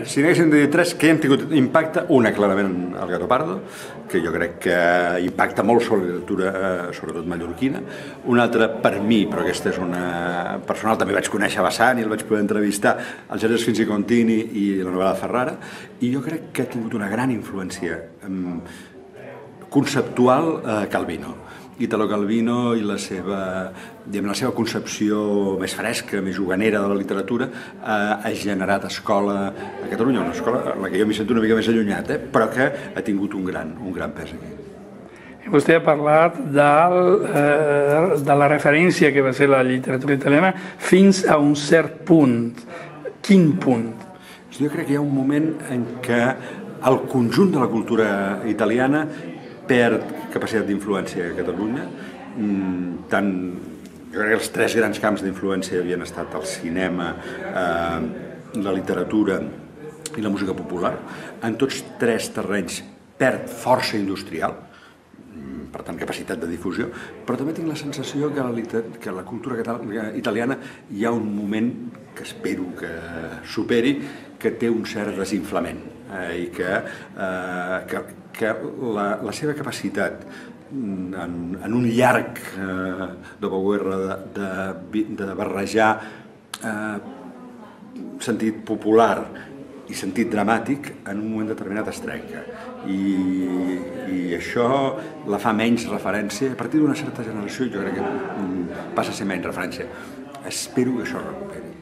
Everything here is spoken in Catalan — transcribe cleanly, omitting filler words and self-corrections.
Si n'haguéssim de dir tres, que hem tingut impacte, una clarament el Gatopardo, que jo crec que impacta molt sobre la literatura, sobretot mallorquina. Una altra per mi, però aquesta és una personal, també vaig conèixer Bassani, el vaig poder entrevistar, el Jerez Finzi-Contini i la novel·la de Ferrara, i jo crec que ha tingut una gran influència conceptual Calvino. Italo Calvino i la seva concepció més fresca, més juganera de la literatura ha generat escola a Catalunya, una escola en la que jo m'hi sento una mica més allunyat, però que ha tingut un gran pes aquí. Vostè ha parlat de la referència que va ser la literatura italiana fins a un cert punt. Quin punt? Jo crec que hi ha un moment en què el conjunt de la cultura italiana perd capacitat d'influència a Catalunya. Jo crec que els tres grans camps d'influència havien estat el cinema, la literatura i la música popular. En tots tres terrenys perd força industrial, per tant capacitat de difusió, però també tinc la sensació que la cultura italiana hi ha un moment que espero que superi, que té un cert desinflament i que la seva capacitat en un llarg dopoguerra de barrejar sentit popular i sentit dramàtic en un moment determinat es trenca i això la fa menys referència. A partir d'una certa generació jo crec que passa a ser menys referència. Espero que això es recuperi.